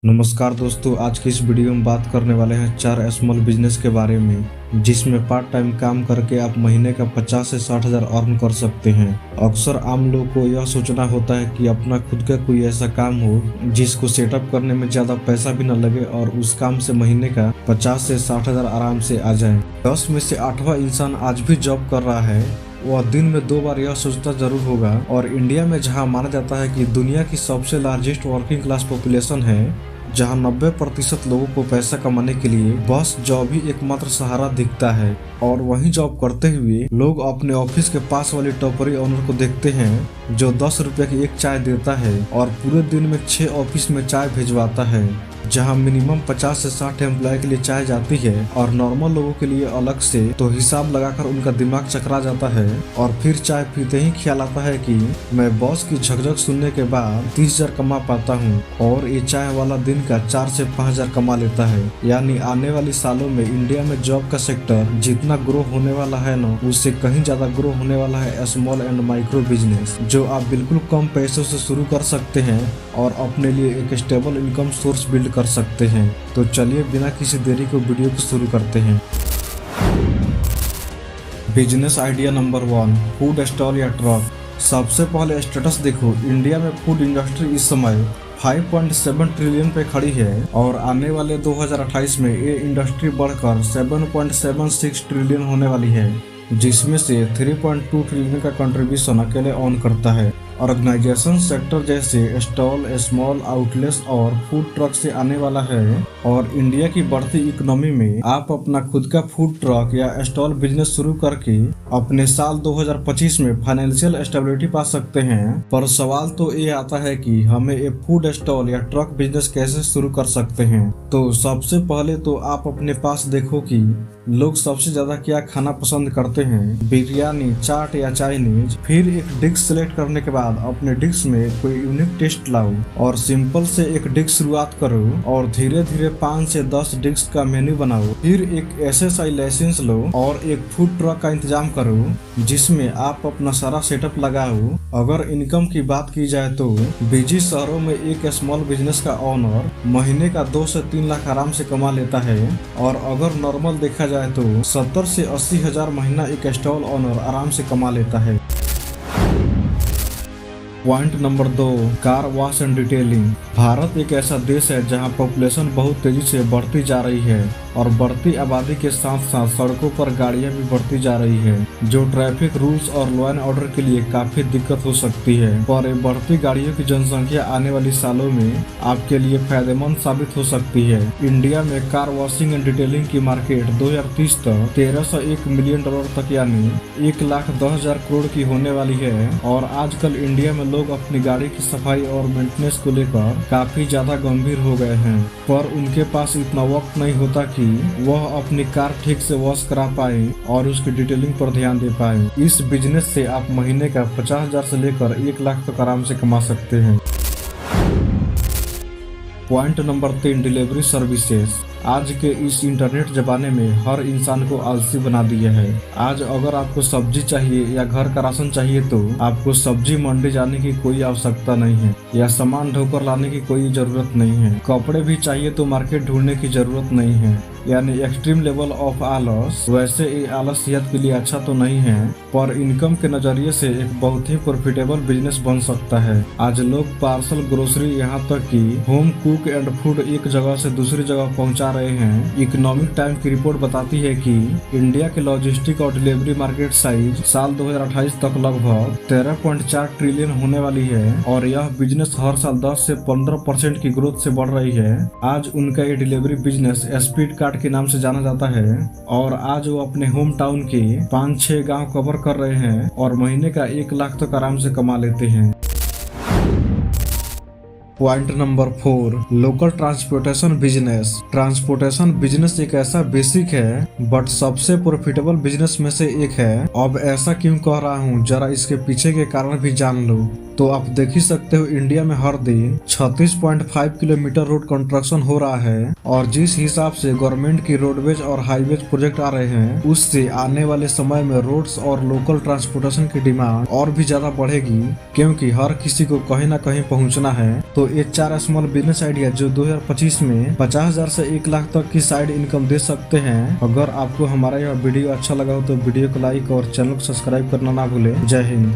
नमस्कार दोस्तों, आज की इस वीडियो में बात करने वाले हैं 4 स्मॉल बिजनेस के बारे में जिसमें पार्ट टाइम काम करके आप महीने का 50 से 60 हज़ार अर्न कर सकते हैं। अक्सर आम लोगों को यह सोचना होता है कि अपना खुद का कोई ऐसा काम हो जिसको सेटअप करने में ज्यादा पैसा भी न लगे और उस काम से महीने का 50 से 60 हज़ार आराम से आ जाए। 10 में से 8वां इंसान आज भी जॉब कर रहा है। वह दिन में 2 बार यह सोचता जरूर होगा। और इंडिया में जहां माना जाता है कि दुनिया की सबसे लार्जेस्ट वर्किंग क्लास पॉपुलेशन है, जहां 90% लोगों को पैसा कमाने के लिए बस जॉब ही एकमात्र सहारा दिखता है, और वहीं जॉब करते हुए लोग अपने ऑफिस के पास वाली टपरी ओनर को देखते हैं जो 10 रुपए की एक चाय देता है और पूरे दिन में 6 ऑफिस में चाय भिजवाता है, जहां मिनिमम 50 से 60 एम्प्लॉय के लिए चाय जाती है और नॉर्मल लोगों के लिए अलग से। तो हिसाब लगाकर उनका दिमाग चकरा जाता है और फिर चाय पीते ही ख्याल आता है कि मैं बॉस की झकझक सुनने के बाद 30,000 कमा पाता हूं, और ये चाय वाला दिन का 4 से 5,000 कमा लेता है। यानी आने वाली सालों में इंडिया में जॉब का सेक्टर जितना ग्रो होने वाला है ना, उससे कहीं ज्यादा ग्रो होने वाला है स्मॉल एंड माइक्रो बिजनेस, जो आप बिल्कुल कम पैसों से शुरू कर सकते हैं और अपने लिए एक स्टेबल इनकम सोर्स बिल्ड कर सकते हैं। तो चलिए बिना किसी देरी को वीडियो को शुरू करते हैं। Business idea number 1, food stall या ट्रक। सबसे पहले स्टेटस देखो, इंडिया में फूड इंडस्ट्री इस समय 5.7 ट्रिलियन पे खड़ी है और आने वाले 2028 में ये इंडस्ट्री बढ़कर 7.76 ट्रिलियन होने वाली है, जिसमें से 3.2 ट्रिलियन का कंट्रीब्यूशन अकेले ऑन करता है। ऑर्गेनाइजेशन सेक्टर जैसे स्टॉल, स्मॉल आउटलेट्स और फूड ट्रक से आने वाला है, और इंडिया की बढ़ती इकोनॉमी में आप अपना खुद का फूड ट्रक या स्टॉल बिजनेस शुरू करके अपने साल 2025 में फाइनेंशियल स्टेबिलिटी पा सकते हैं। पर सवाल तो ये आता है कि हमें एक फूड स्टॉल या ट्रक बिजनेस कैसे शुरू कर सकते हैं। तो सबसे पहले तो आप अपने पास देखो कि लोग सबसे ज्यादा क्या खाना पसंद करते हैं, बिरयानी, चाट या चाइनीज। फिर एक डिश सिलेक्ट करने के बाद अपने डिश में कोई यूनिक टेस्ट लाओ और सिंपल से एक डिश शुरुआत करो और धीरे धीरे 5 से 10 डिश का मेन्यू बनाओ। फिर एक SSI लाइसेंस लो और एक फूड ट्रक का इंतजाम करो जिसमें आप अपना सारा सेटअप लगाओ। अगर इनकम की बात की जाए तो बिजी शहरों में एक स्मॉल बिजनेस का ओनर महीने का 2 से 3 लाख आराम से कमा लेता है, और अगर नॉर्मल देखा जाए तो 70 से 80 हज़ार महीना एक स्टॉल ओनर आराम से कमा लेता है। Point number 2, car wash and detailing. Bharat एक ऐसा देश है जहां पॉपुलेशन बहुत तेजी से बढ़ती जा रही है, और बढ़ती आबादी के साथ साथ सड़कों पर गाड़ियां भी बढ़ती जा रही है, जो ट्रैफिक रूल्स और लॉ एंड ऑर्डर के लिए काफी दिक्कत हो सकती है। पर बढ़ती गाड़ियों की जनसंख्या आने वाली सालों में आपके लिए फायदेमंद साबित हो सकती है। इंडिया में कार वॉशिंग एंड डिटेलिंग की मार्केट 2030 तक $1301 मिलियन तक यानी 1,10,000 करोड़ की होने वाली है। और आजकल इंडिया में लोग अपनी गाड़ी की सफाई और मेंटेनेंस को लेकर काफी ज्यादा गंभीर हो गए हैं, पर उनके पास इतना वक्त नहीं होता कि वह अपनी कार ठीक से वॉश करा पाए और उसकी डिटेलिंग पर ध्यान दे पाए। इस बिजनेस से आप महीने का 50,000 से लेकर 1 लाख तक आराम से कमा सकते हैं। Point number 3, delivery services. आज के इस इंटरनेट जमाने में हर इंसान को आलसी बना दिया है। आज अगर आपको सब्जी चाहिए या घर का राशन चाहिए तो आपको सब्जी मंडी जाने की कोई आवश्यकता नहीं है या सामान ढोकर लाने की कोई जरूरत नहीं है। कपड़े भी चाहिए तो मार्केट ढूंढने की जरूरत नहीं है, यानी एक्सट्रीम लेवल ऑफ आलस। वैसे ये आलस सेहत के लिए अच्छा तो नहीं है, पर इनकम के नजरिए से एक बहुत ही प्रॉफिटेबल बिजनेस बन सकता है। आज लोग पार्सल, ग्रोसरी, यहाँ तक कि होम कुक एंड फूड एक जगह से दूसरी जगह पहुँचा रहे हैं। इकोनॉमिक टाइम की रिपोर्ट बताती है कि इंडिया के लॉजिस्टिक और डिलीवरी मार्केट साइज साल 2028 तक लगभग 13.4 ट्रिलियन होने वाली है, और यह बिजनेस हर साल 10 से 15% की ग्रोथ से बढ़ रही है। आज उनका ये डिलीवरी बिजनेस स्पीड कार्ट के नाम से जाना जाता है, और आज वो अपने होम टाउन के 5-6 गांव कवर कर रहे हैं और महीने का 1 लाख तक आराम से कमा लेते हैं। Point number 4, local transportation business. Transportation business एक ऐसा बेसिक है बट सबसे प्रॉफिटेबल बिजनेस में से एक है। अब ऐसा क्यों कह रहा हूँ, जरा इसके पीछे के कारण भी जान लो। तो आप देख ही सकते हो इंडिया में हर दिन 36.5 किलोमीटर रोड कंस्ट्रक्शन हो रहा है, और जिस हिसाब से गवर्नमेंट की रोडवेज और हाईवेज प्रोजेक्ट आ रहे हैं, उससे आने वाले समय में रोड्स और लोकल ट्रांसपोर्टेशन की डिमांड और भी ज्यादा बढ़ेगी, क्योंकि हर किसी को कहीं ना कहीं पहुंचना है। तो तो ये 4 स्मॉल बिजनेस आइडिया जो 2025 में 50,000 से 1 लाख तक की साइड इनकम दे सकते हैं। अगर आपको हमारा यह वीडियो अच्छा लगा हो तो वीडियो को लाइक और चैनल को सब्सक्राइब करना ना भूलें। जय हिंद।